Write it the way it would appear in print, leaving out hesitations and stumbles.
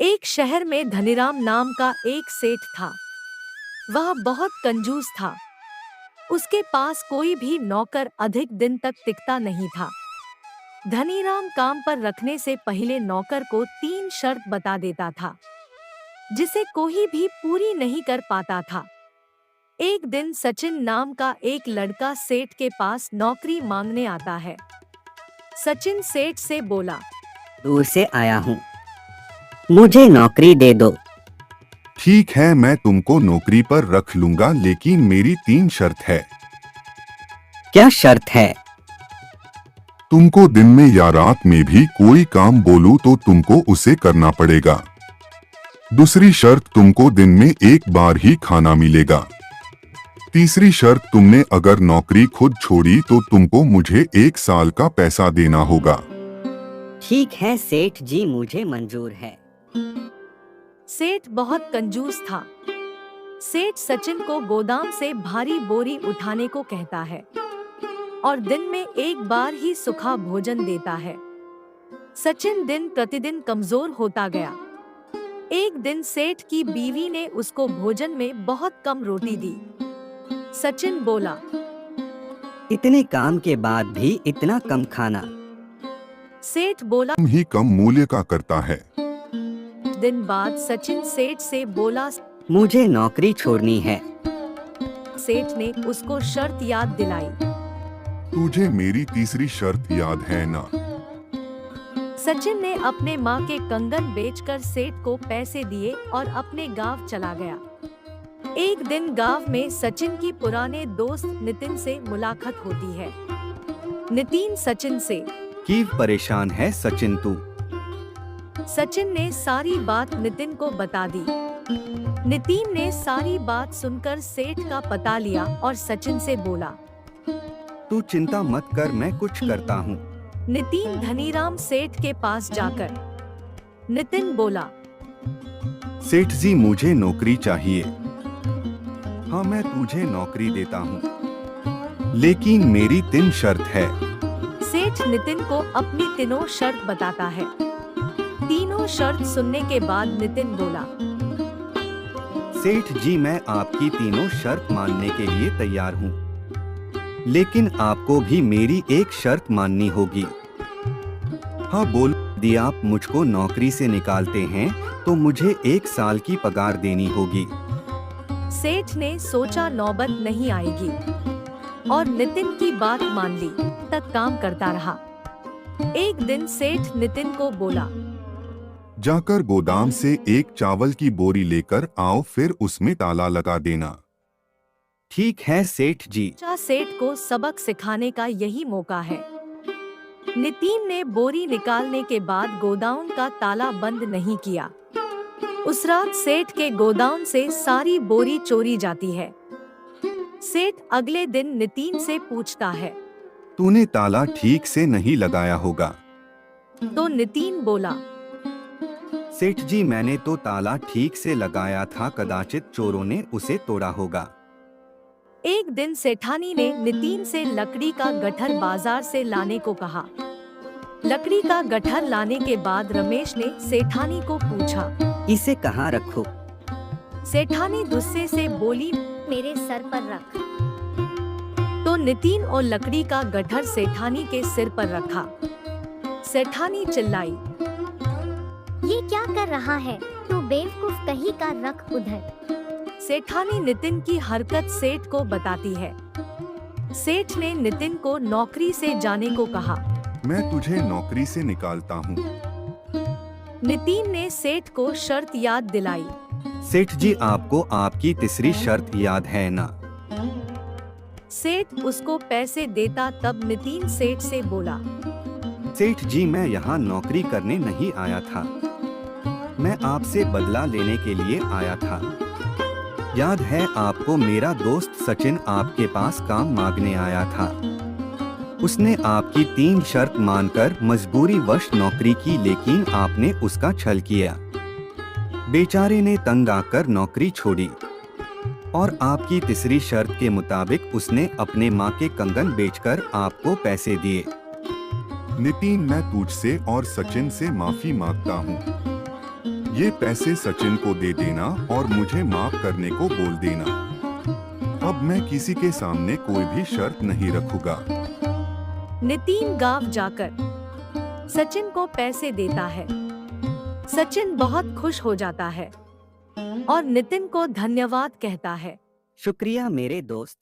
एक शहर में धनीराम नाम का एक सेठ था। वह बहुत कंजूस था। उसके पास कोई भी नौकर अधिक दिन तक टिकता नहीं था। धनीराम काम पर रखने से पहले नौकर को 3 शर्त बता देता था, जिसे कोई भी पूरी नहीं कर पाता था। एक दिन सचिन नाम का एक लड़का सेठ के पास नौकरी मांगने आता है। सचिन सेठ से बोला, दूर से आया हूँ, मुझे नौकरी दे दो। ठीक है, मैं तुमको नौकरी पर रख लूंगा, लेकिन मेरी 3 शर्त है। क्या शर्त है? तुमको दिन में या रात में भी कोई काम बोलूं तो तुमको उसे करना पड़ेगा। दूसरी शर्त, तुमको दिन में एक बार ही खाना मिलेगा। तीसरी शर्त, तुमने अगर नौकरी खुद छोड़ी तो तुमको मुझे 1 साल का पैसा देना होगा। ठीक है सेठ जी, मुझे मंजूर है। सेठ बहुत कंजूस था। सेठ सचिन को गोदाम से भारी बोरी उठाने को कहता है और दिन में एक बार ही सूखा भोजन देता है। सचिन दिन प्रतिदिन कमजोर होता गया। एक दिन सेठ की बीवी ने उसको भोजन में बहुत कम रोटी दी। सचिन बोला, इतने काम के बाद भी इतना कम खाना। सेठ बोला, कम ही कम मूल्य का करता है। दिन बाद सचिन सेठ से बोला, मुझे नौकरी छोड़नी है। सेठ ने उसको शर्त याद दिलाई। तुझे मेरी तीसरी शर्त याद है ना? सचिन ने अपने माँ के कंगन बेचकर सेठ को पैसे दिए और अपने गांव चला गया। एक दिन गांव में सचिन की पुराने दोस्त नितिन से मुलाकात होती है। नितिन सचिन से, क्यों परेशान है सचिन तू? सचिन ने सारी बात नितिन को बता दी। नितिन ने सारी बात सुनकर सेठ का पता लिया और सचिन से बोला, तू चिंता मत कर, मैं कुछ करता हूँ। नितिन धनीराम सेठ के पास जाकर, नितिन बोला, सेठ जी मुझे नौकरी चाहिए। हाँ, मैं तुझे नौकरी देता हूँ, लेकिन मेरी 3 शर्त है। सेठ नितिन को अपनी तीनों शर्त बताता है। तीनों शर्त सुनने के बाद नितिन बोला, सेठ जी मैं आपकी तीनों शर्त मानने के लिए तैयार हूँ, लेकिन आपको भी मेरी एक शर्त माननी होगी। हाँ बोल। यदि आप मुझको नौकरी से निकालते हैं तो मुझे 1 साल की पगार देनी होगी। सेठ ने सोचा नौबत नहीं आएगी और नितिन की बात मान ली। तक काम करता रहा। एक दिन सेठ नितिन को बोला, जाकर गोदाम से एक चावल की बोरी लेकर आओ, फिर उसमें ताला लगा देना। ठीक है सेठ जी। सेठ को सबक सिखाने का यही मौका है। नितिन ने बोरी निकालने के बाद गोदाम का ताला बंद नहीं किया। उस रात सेठ के गोदाम से सारी बोरी चोरी जाती है। सेठ अगले दिन नितिन से पूछता है, तूने ताला ठीक से नहीं लगाया होगा। तो नितिन बोला, सेठ जी मैंने तो ताला ठीक से लगाया था, कदाचित चोरों ने उसे तोड़ा होगा। एक दिन सेठानी ने नितिन से लकड़ी का गट्ठर बाजार से लाने को कहा। लकड़ी का गट्ठर लाने के बाद रमेश ने सेठानी को पूछा, इसे कहाँ रखूं? सेठानी गुस्से से बोली, मेरे सर पर रख। तो नितिन और लकड़ी का गट्ठर सेठानी के सिर पर रखा। सेठानी चिल्लाई, ये क्या कर रहा है तू बेवकूफ कहीं का, रख उधर। सेठानी नितिन की हरकत सेठ को बताती है। सेठ ने नितिन को नौकरी से जाने को कहा। मैं तुझे नौकरी से निकालता हूँ। नितिन ने सेठ को शर्त याद दिलाई। सेठ जी आपको आपकी तीसरी शर्त याद है ना? सेठ उसको पैसे देता। तब नितिन सेठ से बोला, सेठ जी मैं यहाँ नौकरी करने नहीं आया था, मैं आपसे बदला लेने के लिए आया था। याद है आपको मेरा दोस्त सचिन आपके पास काम मांगने आया था। उसने आपकी 3 शर्त मानकर मजबूरी वश नौकरी की, लेकिन आपने उसका छल किया। बेचारे ने तंग आकर नौकरी छोड़ी और आपकी तीसरी शर्त के मुताबिक उसने अपने माँ के कंगन बेचकर आपको पैसे दिए। नितिन, मैं तुझसे और सचिन से माफी मांगता हूँ। ये पैसे सचिन को दे देना और मुझे माफ करने को बोल देना। अब मैं किसी के सामने कोई भी शर्त नहीं रखूंगा। नितिन गांव जाकर सचिन को पैसे देता है। सचिन बहुत खुश हो जाता है और नितिन को धन्यवाद कहता है। शुक्रिया मेरे दोस्त।